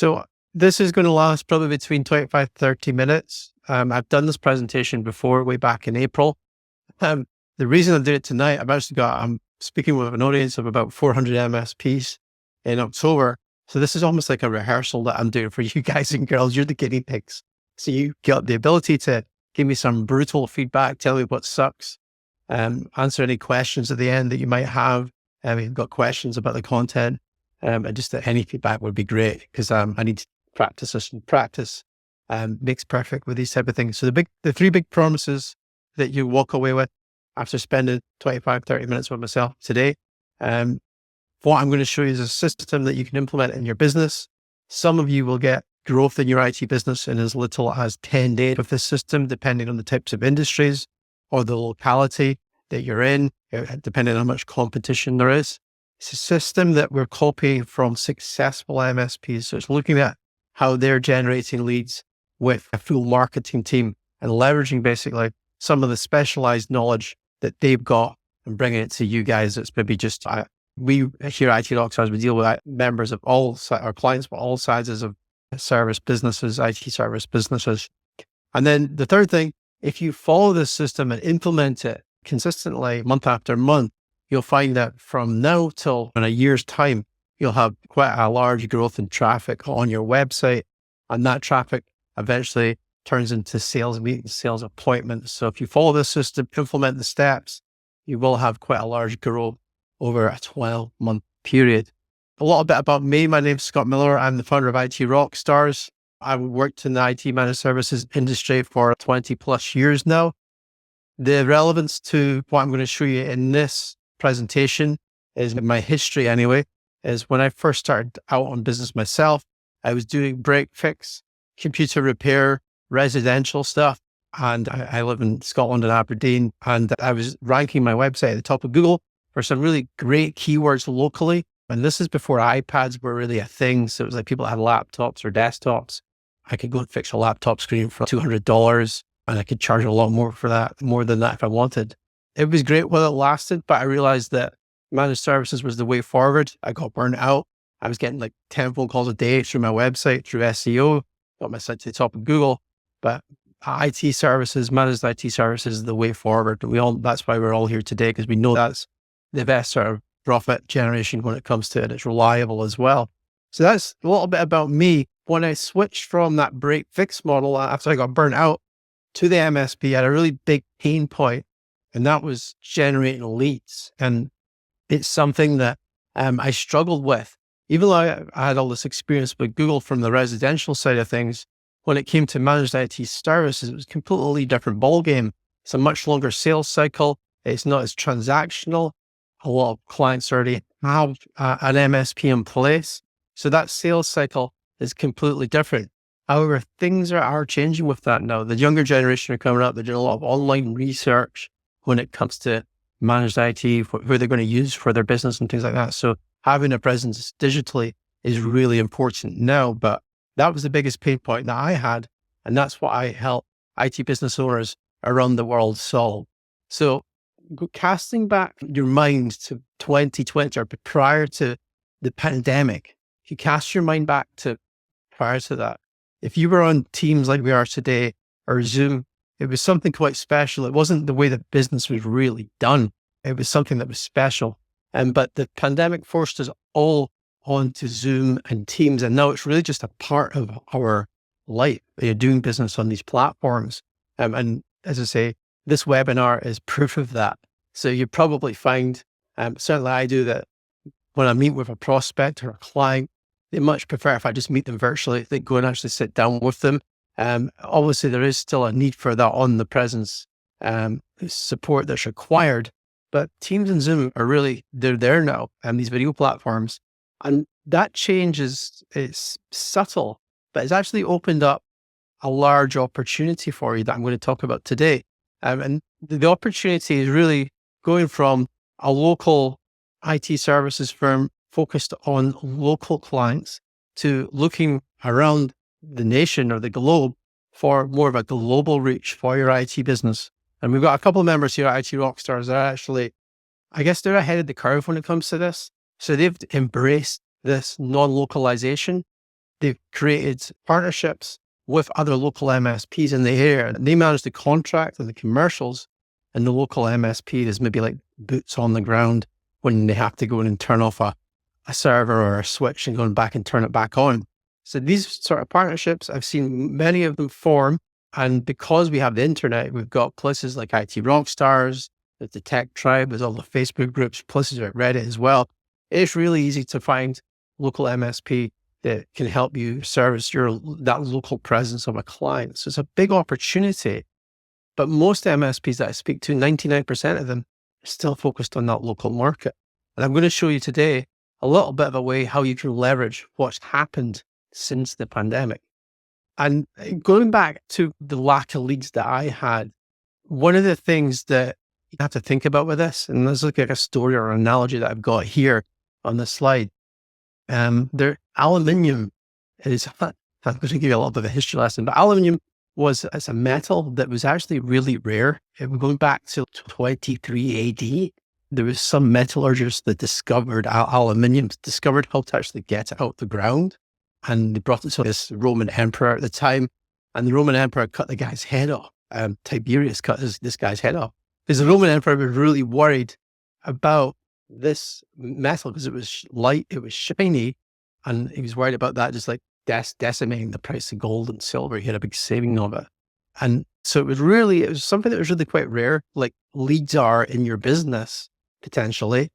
So this is going to last probably between 25, 30 minutes. I've done this presentation before, way back in April. The reason I did it tonight, I'm speaking with an audience of about 400 MSPs in October. So this is almost like a rehearsal that I'm doing for you guys and girls. You're the guinea pigs. So you got the ability to give me some brutal feedback, tell me what sucks, answer any questions at the end that you might have. If you've got questions about the content, and just that any feedback would be great, because I need to practice this, and practice makes perfect with these type of things. So the three big promises that you walk away with after spending 25, 30 minutes with myself today. What I'm going to show you is a system that you can implement in your business. Some of you will get growth in your IT business in as little as 10 days with this system, depending on the types of industries or the locality that you're in, depending on how much competition there is. It's a system that we're copying from successful MSPs. So it's looking at how they're generating leads with a full marketing team and leveraging basically some of the specialized knowledge that they've got and bringing it to you guys. It's maybe just, we here at IT Rockstars, we deal with members of our clients for all sizes of service businesses, IT service businesses. And then the third thing, if you follow this system and implement it consistently month after month, you'll find that from now till in a year's time, you'll have quite a large growth in traffic on your website. And that traffic eventually turns into sales meetings, sales appointments. So if you follow this system, implement the steps, you will have quite a large growth over a 12-month period. A little bit about me. My name's Scott Miller. I'm the founder of IT Rockstars. I've worked in the IT managed services industry for 20 plus years now. The relevance to what I'm going to show you in this presentation is my history anyway, is when I first started out on business myself, I was doing break fix, computer repair, residential stuff. And I live in Scotland and Aberdeen, and I was ranking my website at the top of Google for some really great keywords locally. And this is before iPads were really a thing. So it was like people had laptops or desktops. I could go and fix a laptop screen for $200 and I could charge a lot more for that, more than that if I wanted. It was great while it lasted, but I realized that managed services was the way forward. I got burnt out. I was getting like 10 phone calls a day through my website, through SEO, got my site to the top of Google. But IT services, managed IT services is the way forward. That's why we're all here today, because we know that's the best sort of profit generation when it comes to it. It's reliable as well. So that's a little bit about me. When I switched from that break fix model after I got burnt out to the MSP, I had a really big pain point, and that was generating leads. And it's something that I struggled with. Even though I had all this experience with Google from the residential side of things, when it came to managed IT services, it was a completely different ballgame. It's a much longer sales cycle. It's not as transactional. A lot of clients already have an MSP in place. So that sales cycle is completely different. However, things are changing with that now. The younger generation are coming up. They're doing a lot of online research when it comes to managed IT, who they're going to use for their business and things like that. So having a presence digitally is really important now. But that was the biggest pain point that I had. And that's what I help IT business owners around the world solve. So casting back your mind to 2020 or prior to the pandemic, if you cast your mind back to prior to that, if you were on Teams like we are today or Zoom, it was something quite special. It wasn't the way that business was really done. It was something that was special. But the pandemic forced us all onto Zoom and Teams. And now it's really just a part of our life, doing business on these platforms. And as I say, this webinar is proof of that. So you probably find, certainly I do, that when I meet with a prospect or a client, they much prefer if I just meet them virtually, they go and actually sit down with them. Obviously, there is still a need for that on the presence support that's required. But Teams and Zoom are really, they're there now, and these video platforms. And that change it's subtle, but it's actually opened up a large opportunity for you that I'm going to talk about today. And the opportunity is really going from a local IT services firm focused on local clients to looking around the nation or the globe for more of a global reach for your IT business. And we've got a couple of members here at IT Rockstars that are actually, I guess they're ahead of the curve when it comes to this. So they've embraced this non-localization they've created partnerships with other local MSPs in the area. They manage the contract and the commercials, and the local MSP is maybe like boots on the ground when they have to go in and turn off a server or a switch and going back and turn it back on. So these sort of partnerships, I've seen many of them form. And because we have the internet, we've got places like IT Rockstars, there's the Tech Tribe, there's all the Facebook groups, places like Reddit as well. It's really easy to find local MSP that can help you service that local presence of a client. So it's a big opportunity. But most MSPs that I speak to, 99% of them are still focused on that local market. And I'm going to show you today a little bit of a way how you can leverage what's happened since the pandemic. And going back to the lack of leads that I had, one of the things that you have to think about with this, and let's look at a story or an analogy that I've got here on the slide. Aluminium is, I'm going to give you a little bit of a history lesson, but aluminium it's a metal that was actually really rare. Going back to 23 AD, there was some metallurgists that discovered aluminium, discovered how to actually get it out the ground. And they brought it to this Roman emperor at the time. And the Roman emperor cut the guy's head off. Tiberius cut this guy's head off. Because the Roman emperor was really worried about this metal because it was light, it was shiny. And he was worried about that just like decimating the price of gold and silver. He had a big saving of it. And so it was something that was really quite rare, like leads are in your business potentially.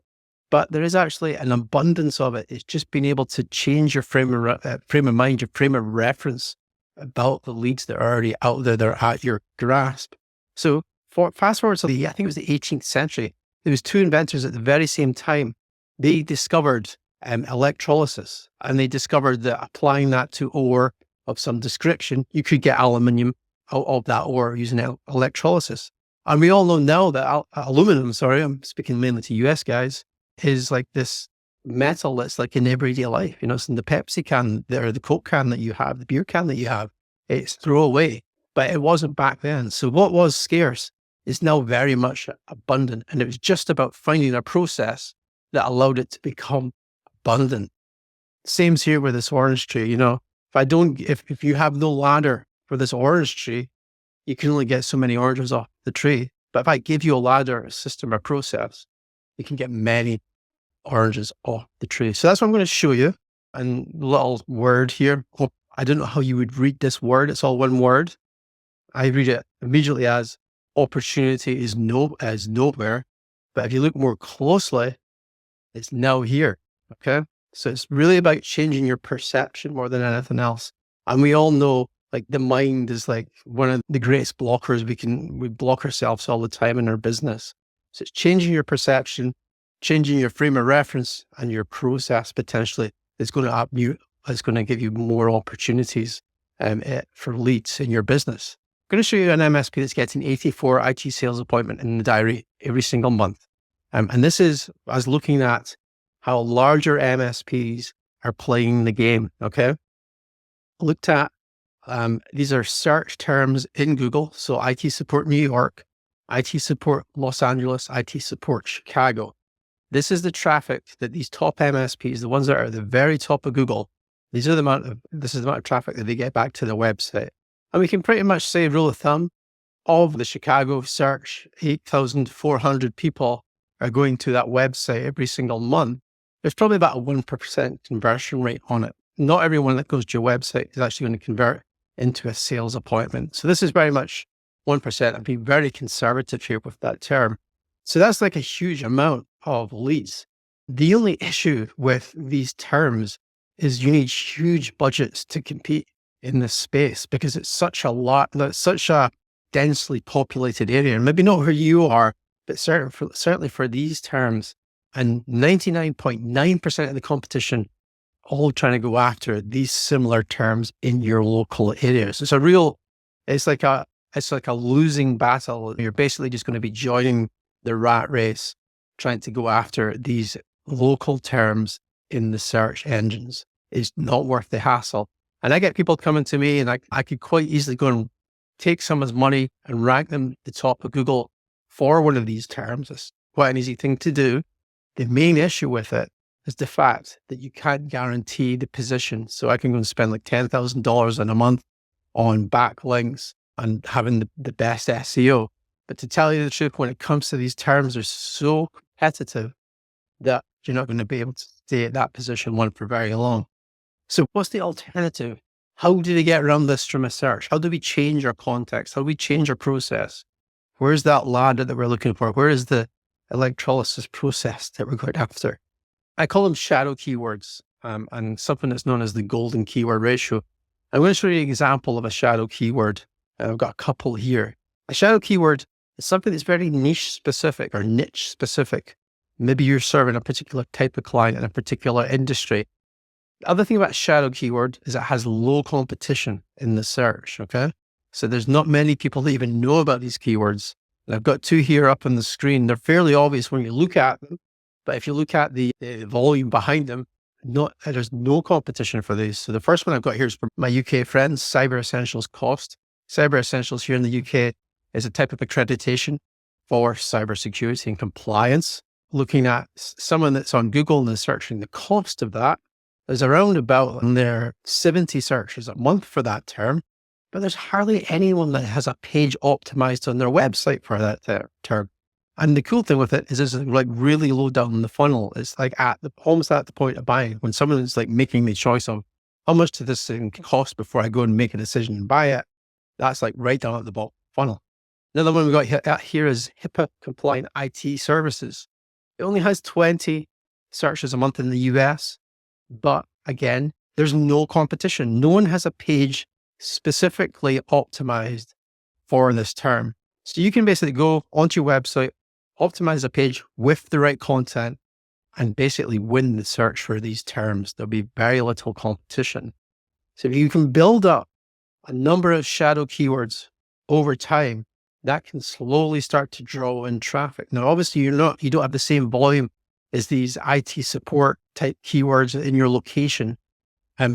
But there is actually an abundance of it. It's just being able to change your frame of mind, your frame of reference about the leads that are already out there, they're at your grasp. So fast forward to I think it was the 18th century, there was two inventors at the very same time. They discovered electrolysis, and they discovered that applying that to ore of some description, you could get aluminium out of that ore using electrolysis. And we all know now that aluminum, I'm speaking mainly to US guys, is like this metal that's like in everyday life. It's in the Pepsi can or the Coke can that you have, the beer can that you have. It's throwaway, but it wasn't back then. So what was scarce is now very much abundant. And it was just about finding a process that allowed it to become abundant. Same's here with this orange tree. If you have no ladder for this orange tree, you can only get so many oranges off the tree. But if I give you a ladder, a system, a process, you can get many oranges off the tree. So that's what I'm going to show you. And little word here. I don't know how you would read this word. It's all one word. I read it immediately as opportunity is nowhere. But if you look more closely, it's now here. Okay. So it's really about changing your perception more than anything else. And we all know like the mind is like one of the greatest blockers. We block ourselves all the time in our business. So it's changing your perception, changing your frame of reference, and your process potentially is going to give you more opportunities for leads in your business. I'm going to show you an MSP that's getting 84 IT sales appointment in the diary every single month. And this is as looking at how larger MSPs are playing the game. Okay. Looked at, these are search terms in Google. So IT support New York, IT support Los Angeles, IT support Chicago. This is the traffic that these top MSPs, the ones that are at the very top of Google, this is the amount of traffic that they get back to their website. And we can pretty much say, rule of thumb, of the Chicago search, 8,400 people are going to that website every single month. There's probably about a 1% conversion rate on it. Not everyone that goes to your website is actually going to convert into a sales appointment. So this is very much 1%. I'm being very conservative here with that term. So that's like a huge amount of leads. The only issue with these terms is you need huge budgets to compete in this space because it's such a densely populated area. And maybe not where you are, but certainly for these terms, and 99.9% of the competition all trying to go after these similar terms in your local areas. It's like a losing battle. You're basically just going to be joining the rat race, trying to go after these local terms in the search engines. It's not worth the hassle. And I get people coming to me, and I could quite easily go and take someone's money and rank them at the top of Google for one of these terms. It's quite an easy thing to do. The main issue with it is the fact that you can't guarantee the position. So I can go and spend like $10,000 in a month on backlinks and having the best SEO. But to tell you the truth, when it comes to these terms, they're so competitive that you're not going to be able to stay at that position one for very long. So what's the alternative? How do we get around this from a search? How do we change our context? How do we change our process? Where's that ladder that we're looking for? Where is the electrolysis process that we're going after? I call them shadow keywords, and something that's known as the golden keyword ratio. I'm going to show you an example of a shadow keyword. I've got a couple here. A shadow keyword is something that's very niche specific or niche specific. Maybe you're serving a particular type of client in a particular industry. The other thing about shadow keyword is it has low competition in the search, okay? So there's not many people that even know about these keywords. And I've got two here up on the screen. They're fairly obvious when you look at them, but if you look at the volume behind them, there's no competition for these. So the first one I've got here is for my UK friends, Cyber Essentials Cost. Cyber Essentials here in the UK is a type of accreditation for cybersecurity and compliance. Looking at someone that's on Google and is searching the cost of that, there's around about there 70 searches a month for that term, but there's hardly anyone that has a page optimized on their website for that term. And the cool thing with it is it's like really low down the funnel. It's like almost at the point of buying when someone is like making the choice of how much does this thing cost before I go and make a decision and buy it. That's like right down at the bottom funnel. Another one we got here is HIPAA compliant IT services. It only has 20 searches a month in the US, but again, there's no competition. No one has a page specifically optimized for this term. So you can basically go onto your website, optimize a page with the right content, and basically win the search for these terms. There'll be very little competition. So if you can build up a number of shadow keywords over time, that can slowly start to draw in traffic. Now, obviously, you don't have the same volume as these IT support type keywords in your location,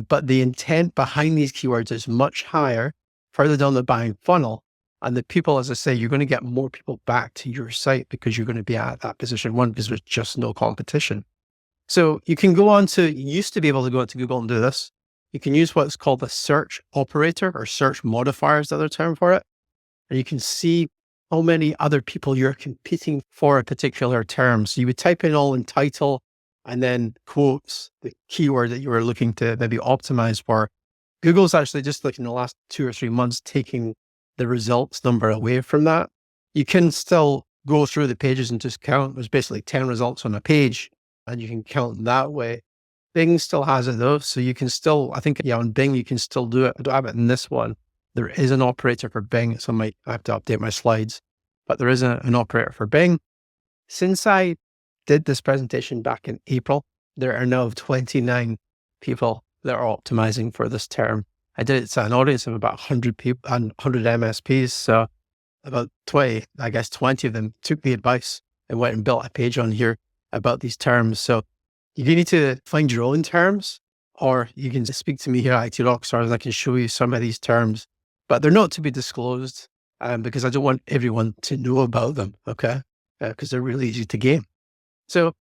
but the intent behind these keywords is much higher further down the buying funnel. And the people, as I say, you're going to get more people back to your site because you're going to be at that position one because there's just no competition. So you can you used to be able to go into Google and do this. You can use what's called a search operator or search modifier is the other term for it. And you can see how many other people you're competing for a particular term. So you would type in all in title and then quotes, the keyword that you were looking to maybe optimize for. Google's actually just like in the last 2 or 3 months taking the results number away from that. You can still go through the pages and just count. There's basically 10 results on a page and you can count that way. Bing still has it though. So you can still, I think, on Bing, you can still do it. I don't have it in this one. There is an operator for Bing. So I have to update my slides, but there is an operator for Bing. Since I did this presentation back in April, there are now 29 people that are optimizing for this term. I did it to an audience of about 100 people and 100 MSPs. So about 20 of them took the advice and went and built a page on here about these terms. So you need to find your own terms, or you can just speak to me here at IT Rockstars and I can show you some of these terms, but they're not to be disclosed because I don't want everyone to know about them. Okay. Because they're really easy to game. So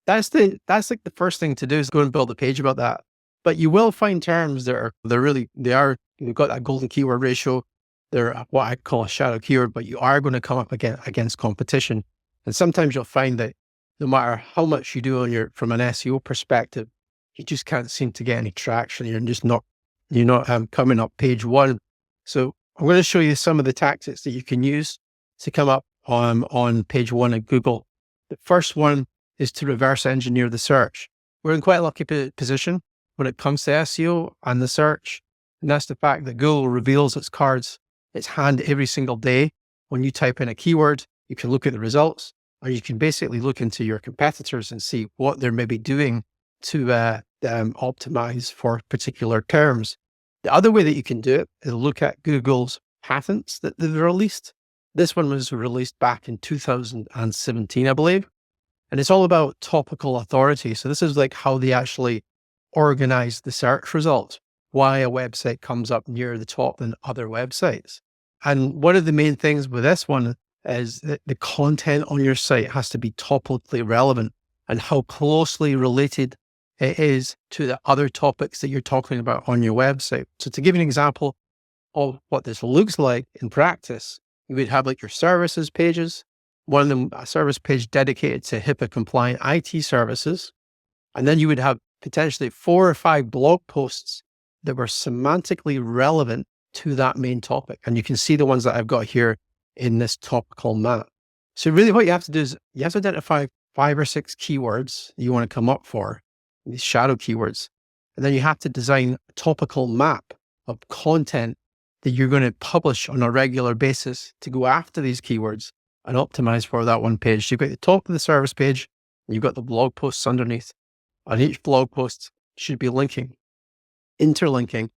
that's like the first thing to do is go and build a page about that. But you will find terms that you've got that golden keyword ratio. They're what I call a shadow keyword, but you are going to come up against competition. And sometimes you'll find that no matter how much you do from an SEO perspective, you just can't seem to get any traction. You're not coming up page one. So I'm going to show you some of the tactics that you can use to come up on page one of Google. The first one is to reverse engineer the search. We're in quite a lucky position when it comes to SEO and the search. And that's the fact that Google reveals its cards, its hand every single day. When you type in a keyword, you can look at the results, or you can basically look into your competitors and see what they're maybe doing to optimize for particular terms. The other way that you can do it is look at Google's patents that they've released. This one was released back in 2017, I believe. And it's all about topical authority. So this is like how they actually organize the search results, why a website comes up near the top than other websites. And one of the main things with this one is that the content on your site has to be topically relevant. and how closely related it is to the other topics that you're talking about on your website. So to give you an example of what this looks like in practice, you would have like your services pages, one of them a service page dedicated to HIPAA compliant IT services. And then you would have potentially 4 or 5 blog posts that were semantically relevant to that main topic. And you can see the ones that I've got here in this topical map. So really what you have to do is you have to identify 5 or 6 keywords you want to come up for, these shadow keywords. And then you have to design a topical map of content that you're going to publish on a regular basis to go after these keywords and optimize for that one page. So you've got the top of the service page, and you've got the blog posts underneath. On each blog post should be interlinking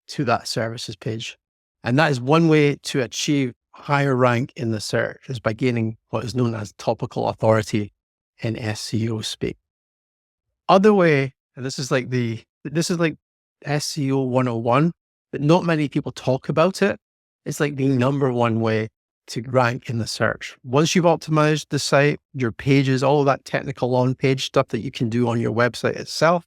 to that services page. And that is one way to achieve higher rank in the search, is by gaining what is known as topical authority in SEO speak. Other way, and this is like SEO 101, but not many people talk about it. It's like the number one way to rank in the search. Once you've optimized the site, your pages, all of that technical on-page stuff that you can do on your website itself,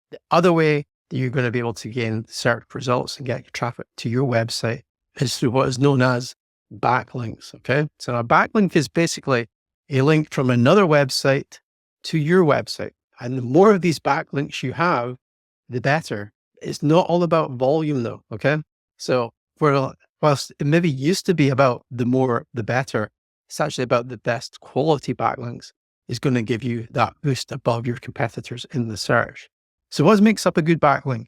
the other way that you're going to be able to gain search results and get traffic to your website is through what is known as backlinks. Okay. So a backlink is basically a link from another website to your website. And the more of these backlinks you have, the better. It's not all about volume though. Okay. So whilst it maybe used to be about the more, the better, it's actually about the best quality backlinks is going to give you that boost above your competitors in the search. So what makes up a good backlink?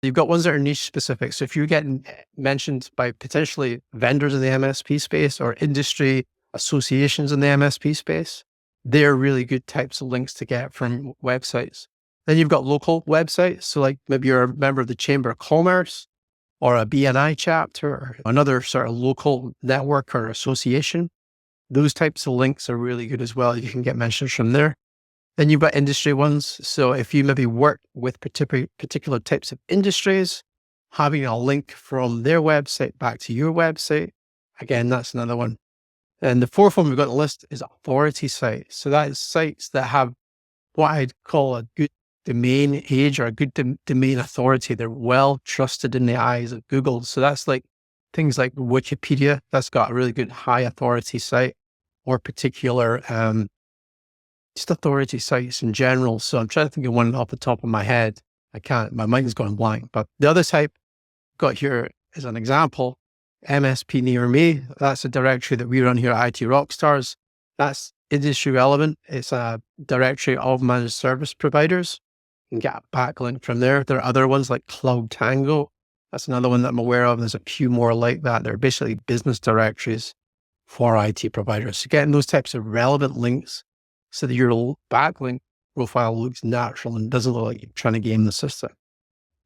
You've got ones that are niche specific. So if you're getting mentioned by potentially vendors in the MSP space or industry associations in the MSP space, they're really good types of links to get from websites. Then you've got local websites. So like maybe you're a member of the Chamber of Commerce or a BNI chapter or another sort of local network or association. Those types of links are really good as well. You can get mentions from there. Then you've got industry ones. So if you maybe work with particular types of industries, having a link from their website back to your website, again, that's another one. And the fourth one we've got on the list is authority sites. So that is sites that have what I'd call a good domain age or a good domain authority. They're well trusted in the eyes of Google. So that's like things like Wikipedia, that's got a really good high authority site, or particular just authority sites in general. So I'm trying to think of one off the top of my head. I can't, my mind's going blank. But the other type got here as an example, MSP near me. That's a directory that we run here at IT Rockstars. That's industry relevant. It's a directory of managed service providers. You can get a backlink from there. There are other ones like Cloud Tango. That's another one that I'm aware of. There's a few more like that. They're basically business directories for IT providers. So getting those types of relevant links so that your backlink profile looks natural and doesn't look like you're trying to game the system.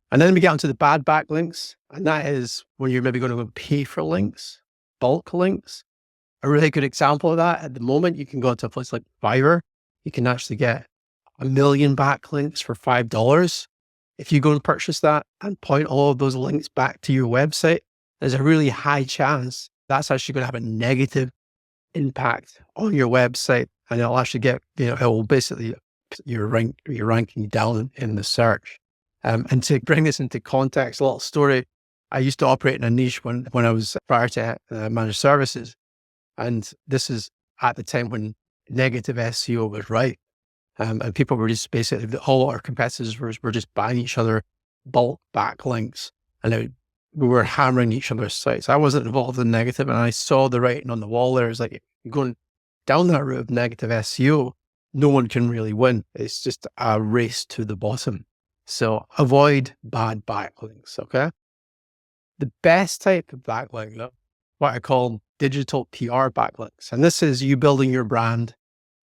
And then we get onto the bad backlinks. And that is when you're maybe going to go pay for links, bulk links. A really good example of that at the moment, you can go into a place like Fiverr. You can actually get 1 million backlinks for $5. If you go and purchase that and point all of those links back to your website, there's a really high chance that's actually going to have a negative impact on your website. And it'll actually get, it will basically your ranking down in the search. And to bring this into context, a little story, I used to operate in a niche when I was prior to managed services. And this is at the time when negative SEO was right. And people were just basically, all our competitors were just buying each other bulk backlinks, and we were hammering each other's sites. I wasn't involved in negative, and I saw the writing on the wall there. It's like, you're going down that route of negative SEO, no one can really win. It's just a race to the bottom. So avoid bad backlinks, okay? The best type of backlink, though, what I call digital PR backlinks. And this is you building your brand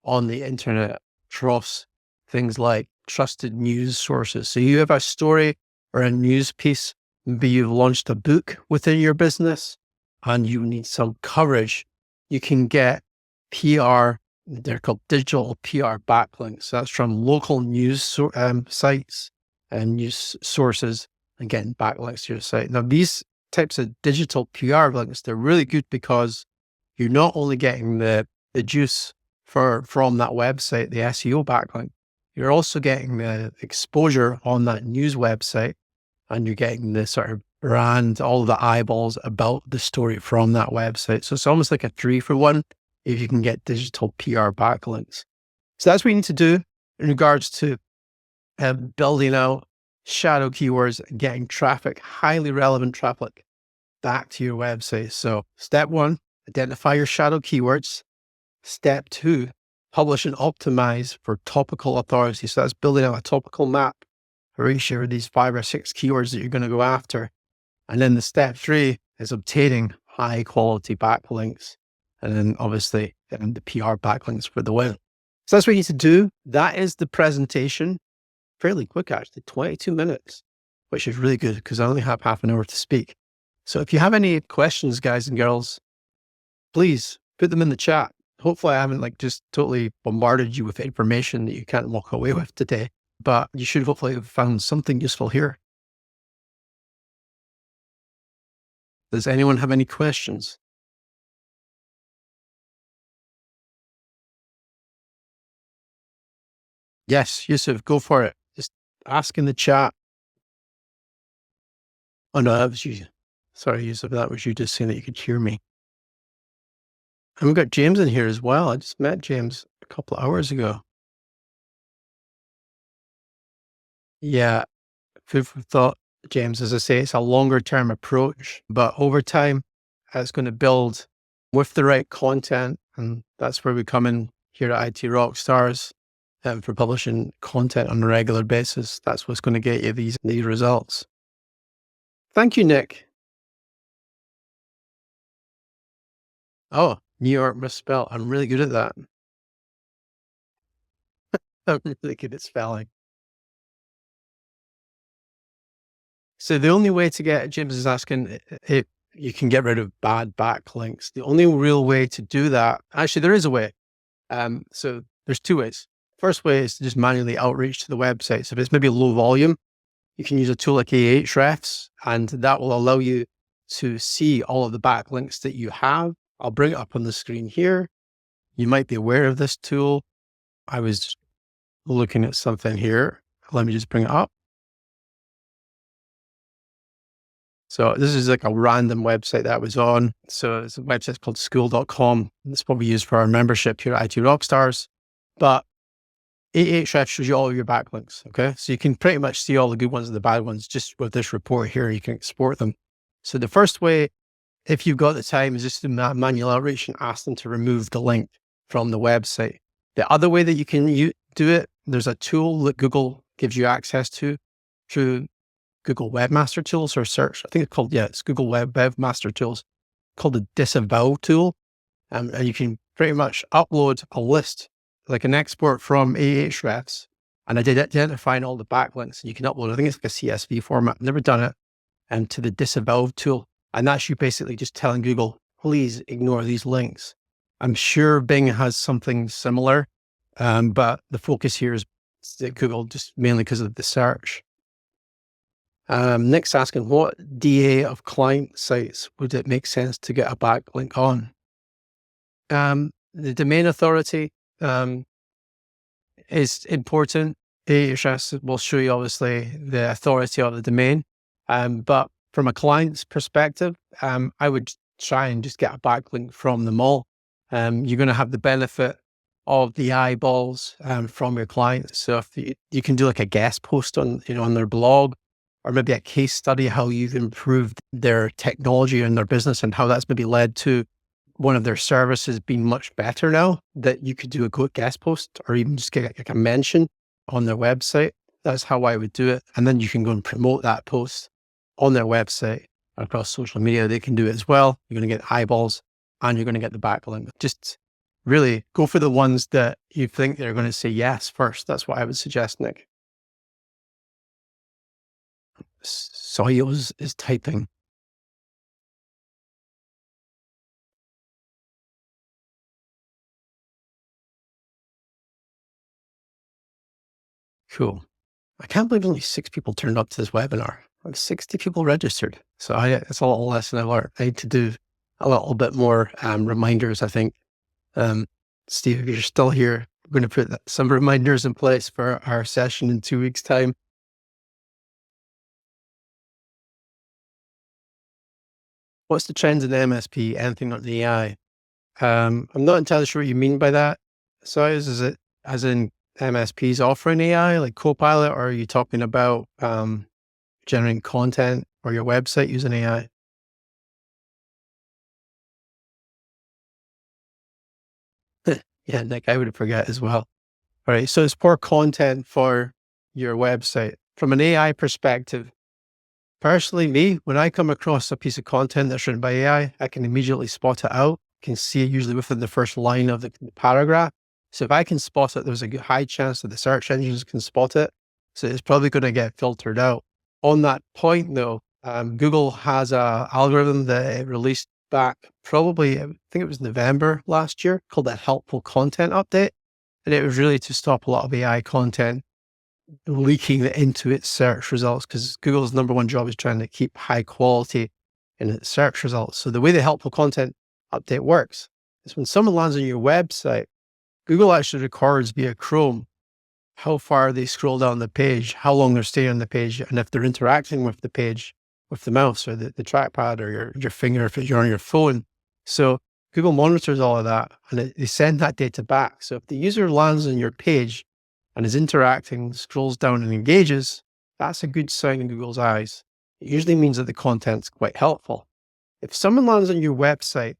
on the internet across things like trusted news sources. So you have a story or a news piece, maybe you've launched a book within your business and you need some coverage. You can get PR, they're called digital PR backlinks. That's from local news sites and news sources and getting backlinks to your site. Now, these types of digital PR links, they're really good because you're not only getting the juice from that website, the SEO backlink. You're also getting the exposure on that news website, and you're getting the sort of brand, all the eyeballs about the story from that website. So it's almost like a 3-for-1 if you can get digital PR backlinks. So that's what you need to do in regards to building out shadow keywords and getting traffic, highly relevant traffic, back to your website. So step 1, identify your shadow keywords. Step 2, publish and optimize for topical authority. So that's building out a topical map for each of these 5 or 6 keywords that you're going to go after. And then the step 3 is obtaining high quality backlinks. And then obviously the PR backlinks for the win. So that's what you need to do. That is the presentation. Fairly quick, actually, 22 minutes, which is really good because I only have half an hour to speak. So if you have any questions, guys and girls, please put them in the chat. Hopefully I haven't just totally bombarded you with information that you can't walk away with today, but you should hopefully have found something useful here. Does anyone have any questions? Yes, Yusuf, go for it. Just ask in the chat. Oh no, that was you. Sorry, Yusuf, that was you just saying that you could hear me. And we've got James in here as well. I just met James a couple of hours ago. Yeah, food for thought, James. As I say, it's a longer term approach, but over time, it's going to build with the right content. And that's where we come in here at IT Rockstars for publishing content on a regular basis. That's what's going to get you these results. Thank you, Nick. Oh, New York misspelled. I'm really good at that. I'm really good at spelling. So the only way to get, James is asking if you can get rid of bad backlinks. The only real way to do that, actually there is a way. So there's 2 ways. First way is to just manually outreach to the website. So if it's maybe low volume, you can use a tool like Ahrefs, and that will allow you to see all of the backlinks that you have. I'll bring it up on the screen here. You might be aware of this tool. I was looking at something here. Let me just bring it up. So this is like a random website that I was on. So it's a website called school.com. It's probably used for our membership here at IT Rockstars. But Ahrefs shows you all of your backlinks. Okay. So you can pretty much see all the good ones and the bad ones just with this report here. You can export them. So the first way, if you've got the time, is just to manual outreach and ask them to remove the link from the website. The other way that you can do it, there's a tool that Google gives you access to through Google Webmaster Tools or search. I think it's called, it's Google Webmaster Tools, called the disavow tool. And you can pretty much upload a list, like an export from Ahrefs, and I did identifying all the backlinks. You can upload, I think it's like a CSV format. I've never done it, and to the disavow tool. And that's you basically just telling Google, please ignore these links. I'm sure Bing has something similar, but the focus here is Google, just mainly because of the search. Nick's asking, what DA of client sites would it make sense to get a backlink on? The domain authority is important. Ahrefs will show you obviously the authority of the domain, but from a client's perspective, I would try and just get a backlink from them all. You're going to have the benefit of the eyeballs from your clients. So if you can do like a guest post on their blog, or maybe a case study how you've improved their technology and their business and how that's maybe led to one of their services being much better now, that you could do a good guest post or even just get like a mention on their website. That's how I would do it. And then you can go and promote that post on their website across social media. They can do it as well. You're going to get eyeballs and you're going to get the backlink. Just really go for the ones that you think they're going to say yes first. That's what I would suggest, Nick. Soyuz is typing. Cool. I can't believe only 6 people turned up to this webinar. Like 60 people registered. So it's a little lesson I learned. I need to do a little bit more reminders, I think. Steve, if you're still here, I'm going to put some reminders in place for our session in 2 weeks' time. What's the trends in MSP? Anything on the AI? I'm not entirely sure what you mean by that. So is it as in MSPs offering AI like Copilot, or are you talking about generating content or your website using AI? Yeah, Nick, I would forget as well. All right. So it's poor content for your website. From an AI perspective, personally, me, when I come across a piece of content that's written by AI, I can immediately spot it out, can see it usually within the first line of the paragraph. So if I can spot it, there's a high chance that the search engines can spot it. So it's probably going to get filtered out. On that point though, Google has a algorithm that it released back probably, I think it was November last year, called the helpful content update. And it was really to stop a lot of AI content leaking into its search results, because Google's number one job is trying to keep high quality in its search results. So the way the helpful content update works is when someone lands on your website, Google actually records via Chrome how far they scroll down the page, how long they're staying on the page, and if they're interacting with the page with the mouse or the trackpad or your finger if you're on your phone. So Google monitors all of that and they send that data back. So if the user lands on your page and is interacting, scrolls down and engages, that's a good sign in Google's eyes. It usually means that the content's quite helpful. If someone lands on your website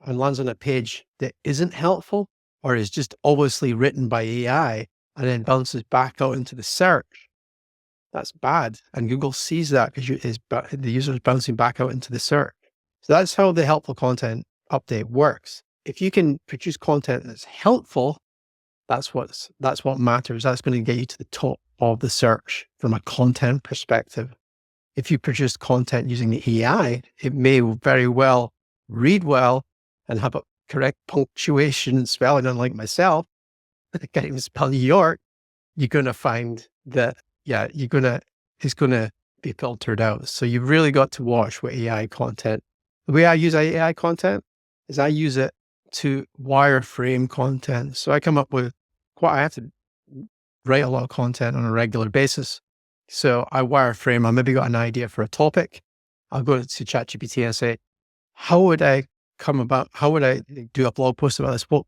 and lands on a page that isn't helpful or is just obviously written by AI and then bounces back out into the search, that's bad. And Google sees that because the user is bouncing back out into the search. So that's how the helpful content update works. If you can produce content that's helpful, that's what matters. That's going to get you to the top of the search from a content perspective. If you produce content using the AI, it may very well read well and have a correct punctuation and spelling, unlike myself. I can't even spell New York. You're going to find that, it's going to be filtered out. So you've really got to watch what AI content. The way I use AI content is I use it to wireframe content. So I come up with I have to write a lot of content on a regular basis. So I wireframe, I maybe got an idea for a topic. I'll go to ChatGPT and say, how would I do a blog post about this? What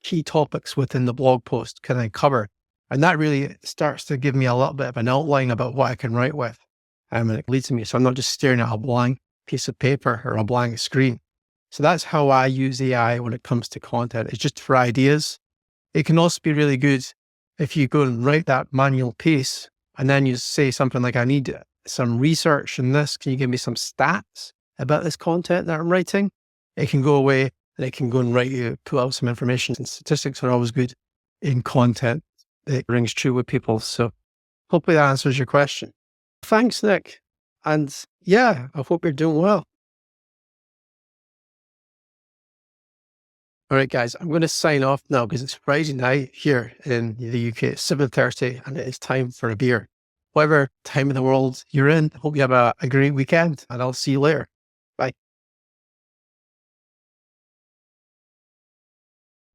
key topics within the blog post can I cover? And that really starts to give me a little bit of an outline about what I can write with. And it leads to me. So I'm not just staring at a blank piece of paper or a blank screen. So that's how I use AI when it comes to content. It's just for ideas. It can also be really good if you go and write that manual piece and then you say something like, I need some research in this. Can you give me some stats about this content that I'm writing? It can go away and it can go and pull out some information. And statistics are always good in content. It rings true with people. So hopefully that answers your question. Thanks, Nick. And yeah, I hope you're doing well. All right, guys, I'm going to sign off now because it's Friday night here in the UK. It's 7:30 and it is time for a beer. Whatever time in the world you're in, I hope you have a great weekend and I'll see you later.